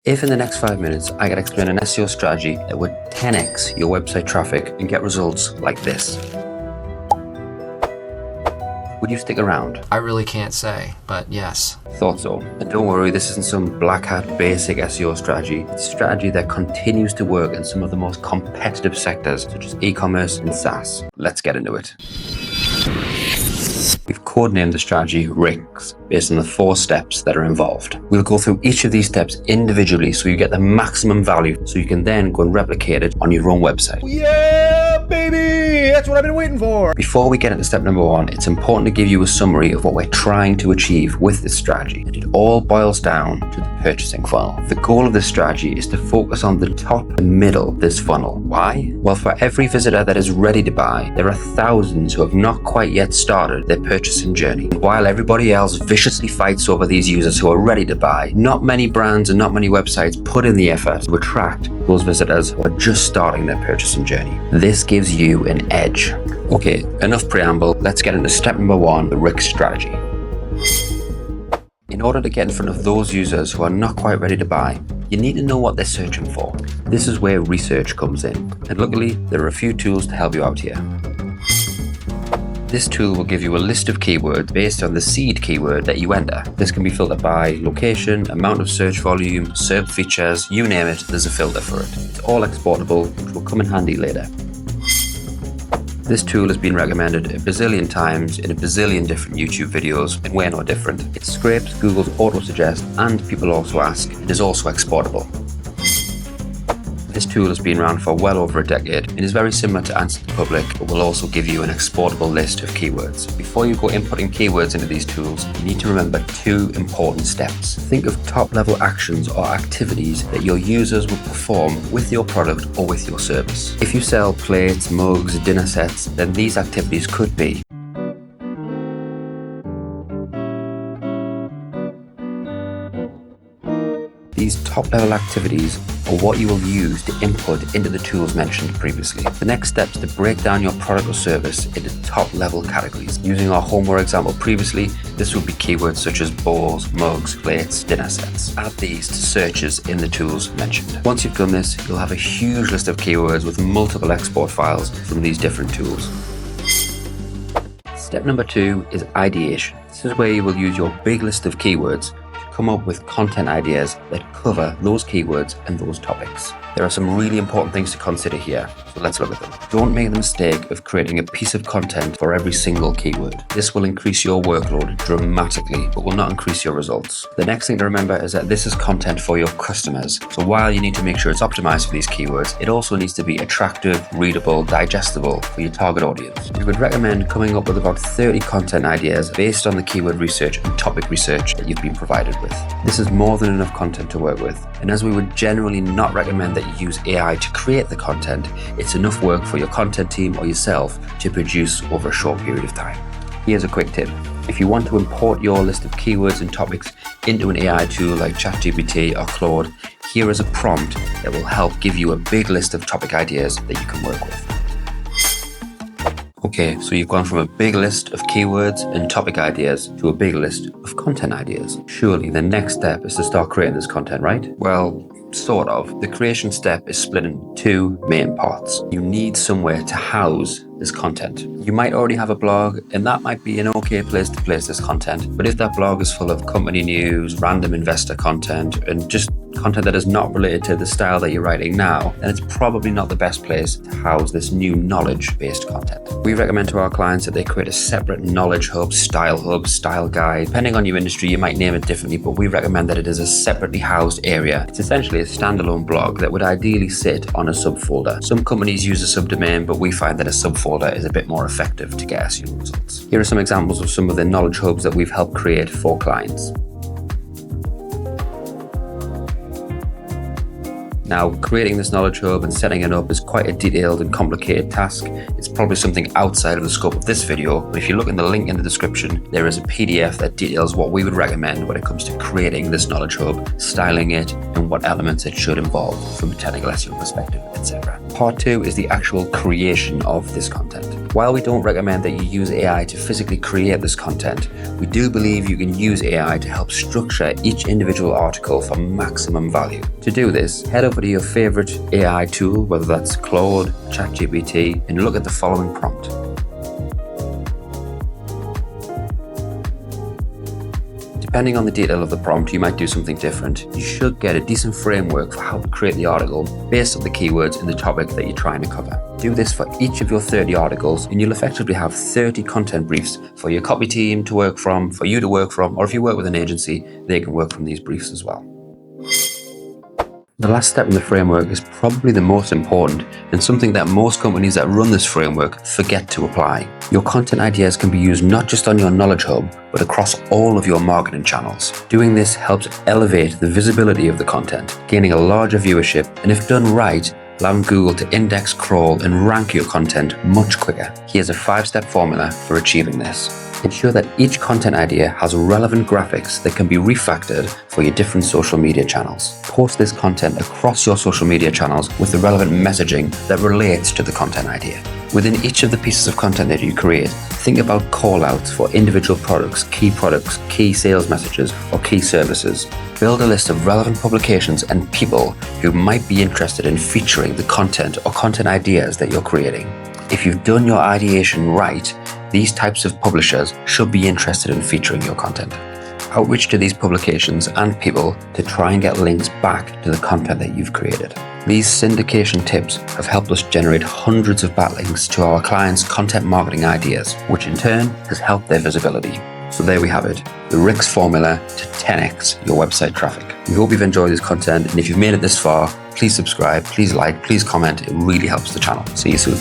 If in the next 5 minutes I could explain an SEO strategy that would 10x your website traffic and get results like this, would you stick around? I really can't say, but yes. Thought so. And don't worry, this isn't some black hat basic SEO strategy. It's a strategy that continues to work in some of the most competitive sectors, such as e-commerce and SaaS. Let's get into it. We've codenamed the strategy RICS based on the 4 steps that are involved. We'll go through each of these steps individually so you get the maximum value, so you can then go and replicate it on your own website. Yeah, baby! That's what I've been waiting for! Before we get into step number 1, it's important to give you a summary of what we're trying to achieve with this strategy. And it all boils down to the purchasing funnel. The goal of this strategy is to focus on the top and middle of this funnel. Why? Well, for every visitor that is ready to buy, there are thousands who have not quite yet started their purchasing journey. And while everybody else viciously fights over these users who are ready to buy, not many brands and not many websites put in the effort to attract those visitors who are just starting their purchasing journey. This gives you an edge. Okay, enough preamble. Let's get into step number 1, the RICS strategy. In order to get in front of those users who are not quite ready to buy, you need to know what they're searching for. This is where research comes in. And luckily, there are a few tools to help you out here. This tool will give you a list of keywords based on the seed keyword that you enter. This can be filtered by location, amount of search volume, SERP features, you name it, there's a filter for it. It's all exportable, which will come in handy later. This tool has been recommended a bazillion times in a bazillion different YouTube videos, and we're no different. It scrapes Google's auto-suggest, and people also ask, it is also exportable. This tool has been around for well over a decade and is very similar to Answer the Public, but will also give you an exportable list of keywords. Before you go inputting keywords into these tools, you need to remember 2 important steps. Think of top-level actions or activities that your users will perform with your product or with your service. If you sell plates, mugs, dinner sets, then these activities could be: these top-level activities are what you will use to input into the tools mentioned previously. The next step is to break down your product or service into top-level categories. Using our homeware example previously, this would be keywords such as bowls, mugs, plates, dinner sets. Add these to searches in the tools mentioned. Once you've done this, you'll have a huge list of keywords with multiple export files from these different tools. Step number 2 is ideation. This is where you will use your big list of keywords come up with content ideas that cover those keywords and those topics. There are some really important things to consider here, so let's look at them. Don't make the mistake of creating a piece of content for every single keyword. This will increase your workload dramatically, but will not increase your results. The next thing to remember is that this is content for your customers. So while you need to make sure it's optimized for these keywords, it also needs to be attractive, readable, digestible for your target audience. We would recommend coming up with about 30 content ideas based on the keyword research and topic research that you've been provided with. This is more than enough content to work with, and as we would generally not recommend that you use AI to create the content, it's enough work for your content team or yourself to produce over a short period of time. Here's a quick tip. If you want to import your list of keywords and topics into an AI tool like ChatGPT or Claude, here is a prompt that will help give you a big list of topic ideas that you can work with. Okay, so you've gone from a big list of keywords and topic ideas to a big list of content ideas. Surely the next step is to start creating this content, right? Well, sort of. The creation step is split into 2 main parts. You need somewhere to house this content. You might already have a blog, and that might be an okay place to place this content. But if that blog is full of company news, random investor content, and just content that is not related to the style that you're writing now, then it's probably not the best place to house this new knowledge-based content. We recommend to our clients that they create a separate knowledge hub, style guide. Depending on your industry, you might name it differently, but we recommend that it is a separately housed area. It's essentially a standalone blog that would ideally sit on a subfolder. Some companies use a subdomain, but we find that a subfolder is a bit more effective to get SEO results. Here are some examples of some of the knowledge hubs that we've helped create for clients. Now, creating this knowledge hub and setting it up is quite a detailed and complicated task. It's probably something outside of the scope of this video, but if you look in the link in the description, there is a PDF that details what we would recommend when it comes to creating this knowledge hub, styling it, and what elements it should involve from a technical SEO perspective, etc. Part 2 is the actual creation of this content. While we don't recommend that you use AI to physically create this content, we do believe you can use AI to help structure each individual article for maximum value. To do this, head over to your favorite AI tool, whether that's Claude, ChatGPT, and look at the following prompt. Depending on the detail of the prompt, you might do something different. You should get a decent framework for how to create the article based on the keywords in the topic that you're trying to cover. Do this for each of your 30 articles and you'll effectively have 30 content briefs for your copy team to work from, for you to work from, or if you work with an agency, they can work from these briefs as well. The last step in the framework is probably the most important and something that most companies that run this framework forget to apply. Your content ideas can be used not just on your knowledge hub, but across all of your marketing channels. Doing this helps elevate the visibility of the content, gaining a larger viewership, and if done right, allowing Google to index, crawl, and rank your content much quicker. Here's a 5-step formula for achieving this. Ensure that each content idea has relevant graphics that can be refactored for your different social media channels. Post this content across your social media channels with the relevant messaging that relates to the content idea. Within each of the pieces of content that you create, think about call-outs for individual products, key sales messages, or key services. Build a list of relevant publications and people who might be interested in featuring the content or content ideas that you're creating. If you've done your ideation right, these types of publishers should be interested in featuring your content. Outreach to these publications and people to try and get links back to the content that you've created. These syndication tips have helped us generate hundreds of backlinks to our clients' content marketing ideas, which in turn has helped their visibility. So there we have it, the Rick's formula to 10x your website traffic. We hope you've enjoyed this content, and if you've made it this far, please subscribe, please like, please comment. It really helps the channel. See you soon.